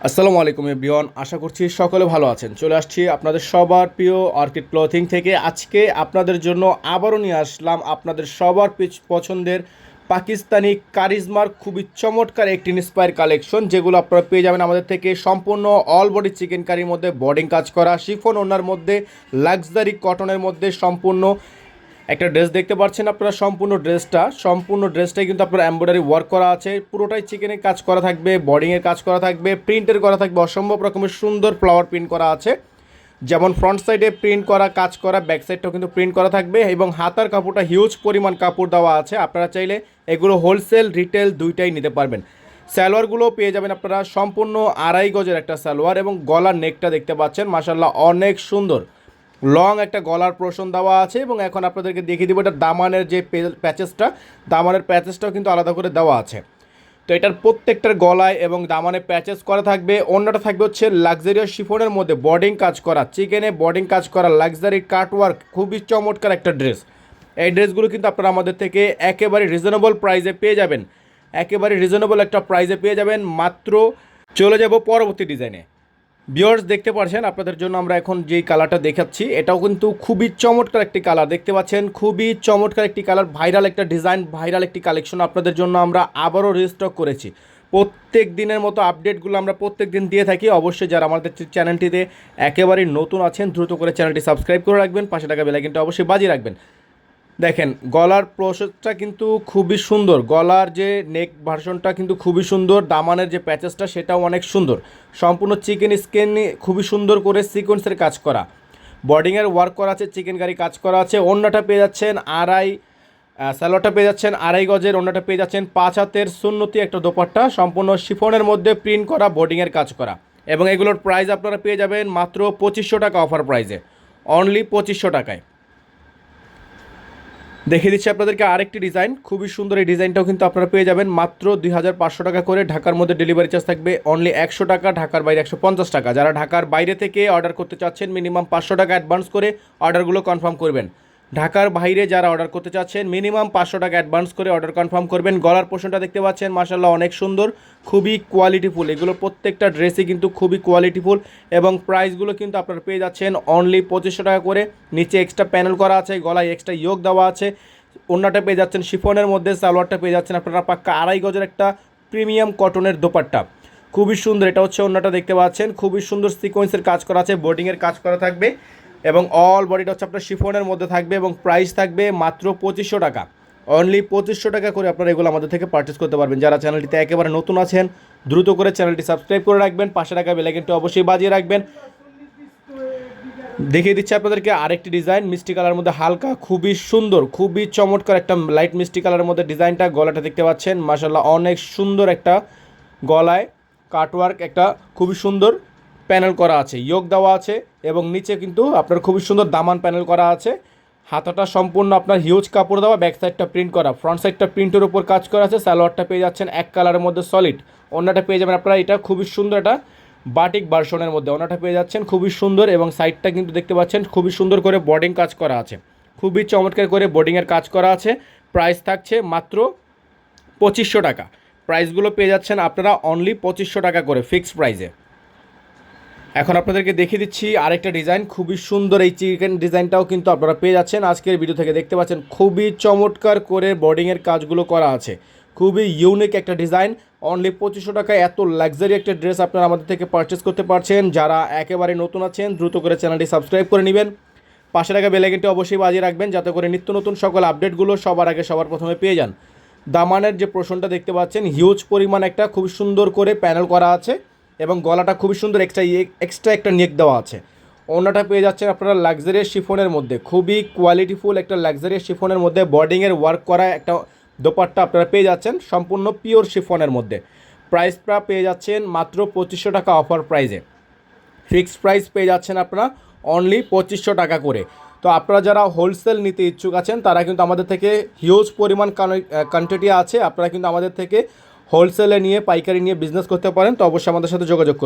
আসসালামু আলাইকুম এভরিওয়ান, আশা করছি সকলে ভালো আছেন। চলে আসছি আপনাদের সবার প্রিয় অর্কিড ক্লথিং থেকে। আজকে আপনাদের জন্য আবারও নিয়ে আসলাম আপনাদের সবার পছন্দের পাকিস্তানি কারিজমার খুবই চমৎকার একটি ইন্সপায়ার কালেকশন, যেগুলো আপনারা পেয়ে যাবেন আমাদের থেকে। সম্পূর্ণ অল বডি চিকেন কারির মধ্যে বর্ডিং কাজ করা, শিফন ওনার মধ্যে, লাক্সারি কটনের মধ্যে সম্পূর্ণ একটা ড্রেস দেখতে পাচ্ছেন আপনারা। সম্পূর্ণ ড্রেসটাই কিন্তু আপনার এমব্রয়ডারি ওয়ার্ক করা আছে, পুরোটাই চিকেনের কাজ করা থাকবে, বর্ডিংয়ের কাজ করা থাকবে, প্রিন্টের করা থাকবে, অসম্ভব রকমের সুন্দর ফ্লাওয়ার প্রিন্ট করা আছে। যেমন ফ্রন্ট সাইডে প্রিন্ট করা কাজ করা, ব্যাক সাইডটাও কিন্তু প্রিন্ট করা থাকবে এবং হাতার কাপড়টা হিউজ পরিমাণ কাপড় দেওয়া আছে। আপনারা চাইলে এগুলো হোলসেল রিটেল দুইটাই নিতে পারবেন। সালোয়ারগুলো পেয়ে যাবেন আপনারা সম্পূর্ণ 2.5 গজের একটা সালোয়ার এবং গলার নেকটা দেখতে পাচ্ছেন মাশাআল্লাহ অনেক সুন্দর লং একটা গলার পোরশন দেওয়া আছে। এবং এখন আপনাদেরকে দেখিয়ে দিব এটা দামানের যে দামানের প্যাচেসটাও কিন্তু আলাদা করে দেওয়া আছে। তো এটার প্রত্যেকটার গলায় এবং দামানে প্যাচেস করা থাকবে। অন্যটা থাকবে হচ্ছে লাক্সারিয়াস শিফনের মধ্যে বর্ডিং কাজ করা, চিকেনে বর্ডিং কাজ করা, লাক্সারি কাটওয়ার্ক, খুবই চমৎকার একটা ড্রেস। এই ড্রেসগুলো কিন্তু আপনারা আমাদের থেকে একেবারে রিজনেবল প্রাইসে পেয়ে যাবেন, একেবারে রিজনেবল একটা প্রাইসে পেয়ে যাবেন। মাত্র চলে যাব পরবর্তী ডিজাইনে। ভিউয়ার্স দেখতে পাচ্ছেন আপনাদের জন্য আমরা এখন যেই কালারটা দেখাচ্ছি এটাও কিন্তু খুবই চমৎকার একটি কালার দেখতে পাচ্ছেন, খুবই চমৎকার একটি কালার, ভাইরাল একটা ডিজাইন, ভাইরাল একটি কালেকশন আপনাদের জন্য আমরা আবারও রিস্টক করেছি। প্রত্যেক দিনের মতো আপডেটগুলো আমরা প্রত্যেক দিন দিয়ে থাকি। অবশ্যই যারা আমাদের চ্যানেলটিতে একেবারেই নতুন আছেন দ্রুত করে চ্যানেলটি সাবস্ক্রাইব করে রাখবেন, পাশে থাকা বেল আইকনটা অবশ্যই বাজিয়ে রাখবেন। দেখেন গলার প্রসেসটা কিন্তু খুবই সুন্দর, গলার যে নেক ভার্সনটা কিন্তু খুবই সুন্দর, দামানের যে প্যাচেসটা সেটাও অনেক সুন্দর, সম্পূর্ণ চিকেন স্কিন খুবই সুন্দর করে সিকোয়েন্সের কাজ করা, বর্ডিংয়ের ওয়ার্ক করা আছে, চিকেন কারি কাজ করা আছে। ওড়নাটা পেয়ে যাচ্ছেন সালোয়ারটা পেয়ে যাচ্ছেন 2.5 গজের, ওড়নাটা পেয়ে যাচ্ছেন 5 হাতের সুন্নতি একটা দোপাট্টা, সম্পূর্ণ শিফনের মধ্যে প্রিন্ট করা, বর্ডিংয়ের কাজ করা। এবং এগুলোর প্রাইস আপনারা পেয়ে যাবেন মাত্র 2500 টাকা অফার প্রাইসে, অনলি 2500 টাকায়। দেখিয়ে দিচ্ছি আপনাদেরকে আরেকটি ডিজাইন, খুবই সুন্দর। এই ডিজাইনটাও কিন্তু আপনারা পেয়ে যাবেন মাত্র 2500 টাকা করে। ঢাকার মধ্যে ডেলিভারি চার্জ থাকবে অনলি 100 টাকা, ঢাকার বাইরে 150 টাকা। যারা ঢাকার বাইরে থেকে অর্ডার করতে চাচ্ছেন মিনিমাম 500 টাকা অ্যাডভান্স করে অর্ডারগুলো কনফার্ম করবেন। ঢাকার বাইরে যারা অর্ডার করতে চাচ্ছেন মিনিমাম 500 টাকা অ্যাডভান্স করে অর্ডার কনফার্ম করবেন। গলার পোর্শনটা দেখতে পাচ্ছেন মাশাআল্লাহ অনেক সুন্দর, খুবই কোয়ালিটিফুল, এগুলো প্রত্যেকটা ড্রেসই কিন্তু খুবই কোয়ালিটিফুল। এবং প্রাইসগুলো কিন্তু আপনারা পেয়ে যাচ্ছেন অনলি 2500 টাকা করে। নিচে এক্সট্রা প্যানেল করা আছে, গলায় এক্সট্রা ইয়োগ দেওয়া আছে। ওড়নাটা পেয়ে যাচ্ছেন শিফনের মধ্যে, সালোয়ারটা পেয়ে যাচ্ছেন আপনারা পাক্কা 2.5 গজের একটা প্রিমিয়াম কটনের দোপাট্টা, খুবই সুন্দর। এটা হচ্ছে ওড়নাটা দেখতে পাচ্ছেন, খুবই সুন্দর সিকোয়েন্সের কাজ করা আছে, বোর্ডিংয়ের কাজ করা থাকবে এবং অল বডিটা হচ্ছে আপনার শিফনের মধ্যে থাকবে। এবং প্রাইস থাকবে মাত্র 2500 টাকা, অনলি 2500 টাকা করে আপনারা এগুলো আমাদের থেকে পারচেস করতে পারবেন। যারা চ্যানেলটিতে একেবারে নতুন আছেন দ্রুত করে চ্যানেলটি সাবস্ক্রাইব করে রাখবেন, পাশে থাকা বেল আইকনটা অবশ্যই বাজিয়ে রাখবেন। দেখিয়ে দিচ্ছি আপনাদেরকে আরেকটি ডিজাইন, মিষ্টি কালার মধ্যে হালকা, খুবই সুন্দর, খুবই চমৎকার একটা লাইট মিষ্টি কালারের মধ্যে ডিজাইনটা। গলাটা দেখতে পাচ্ছেন মাশাআল্লাহ অনেক সুন্দর একটা গলায় কাটওয়ার্ক, একটা খুবই সুন্দর প্যানেল করা আছে, ইয়োগ দেওয়া আছে এবং নিচে কিন্তু আপনার খুবই সুন্দর দামান প্যানেল করা আছে। হাতাটা সম্পূর্ণ আপনার হিউজ কাপড় দেওয়া, ব্যাক সাইডটা প্রিন্ট করা, ফ্রন্ট সাইডটা প্রিন্টের উপর কাজ করা আছে। সালোয়ারটা পেয়ে যাচ্ছেন এক কালারের মধ্যে সলিড, অন্যটা পেয়ে যাবেন আপনারা এটা খুবই সুন্দর একটা বাটিক ভার্সনের মধ্যে, ওনাটা পেয়ে যাচ্ছেন খুবই সুন্দর। এবং সাইডটা কিন্তু দেখতে পাচ্ছেন খুবই সুন্দর করে বর্ডিং কাজ করা আছে, খুবই চমৎকার করে বর্ডিংয়ের কাজ করা আছে। প্রাইস থাকছে মাত্র 2500 টাকা। প্রাইসগুলো পেয়ে যাচ্ছেন আপনারা অনলি 2500 টাকা করে ফিক্সড প্রাইসে। এখন আপনাদেরকে দেখিয়ে দিচ্ছি আরেকটা ডিজাইন, খুবই সুন্দর। এই চিকেন ডিজাইনটাও কিন্তু আপনারা পেয়ে যাচ্ছেন আজকের ভিডিও থেকে, দেখতে পাচ্ছেন খুবই চমৎকার করে বর্ডিংয়ের কাজগুলো করা আছে, খুবই ইউনিক একটা ডিজাইন। অনলি 2500 টাকায় এত লাক্সারি একটা ড্রেস আপনারা আমাদের থেকে পারচেস করতে পারছেন। যারা একেবারে নতুন আছেন দ্রুত করে চ্যানেলটি সাবস্ক্রাইব করে নেবেন, পাশে থাকা বেল আইকনটি অবশ্যই বাজিয়ে রাখবেন যাতে করে নিত্য নতুন সকল আপডেটগুলো সবার আগে সবার প্রথমে পেয়ে যান। দামানের যে পোর্শনটা দেখতে পাচ্ছেন হিউজ পরিমাণ একটা খুব সুন্দর করে প্যানেল করা আছে এবং গলাটা খুবই সুন্দর, এক্সট্রা একটা নেক দেওয়া আছে। ওড়নাটা পেয়ে যাচ্ছেন আপনারা লাক্সারিয়াস শিফনের মধ্যে, খুবই কোয়ালিটিফুল একটা লাক্সারিয়াস শিফনের মধ্যে বর্ডিংয়ের ওয়ার্ক করা একটা দোপাট্টা আপনারা পেয়ে যাচ্ছেন সম্পূর্ণ পিওর শিফনের মধ্যে। প্রাইসটা পেয়ে যাচ্ছেন মাত্র 2500 টাকা অফার প্রাইসে। ফিক্সড প্রাইস পেয়ে যাচ্ছেন আপনারা অনলি 2500 টাকা করে। তো আপনারা যারা হোলসেল নিতে ইচ্ছুক আছেন তারা কিন্তু আমাদের থেকে হিউজ পরিমাণ কোয়ান্টিটি আছে, আপনারা কিন্তু আমাদের থেকে হোলসেলে নিয়ে পাইকারি নিয়ে বিজনেস করতে পারেন। তো অবশ্যই আমাদের সাথে যোগাযোগ করুন।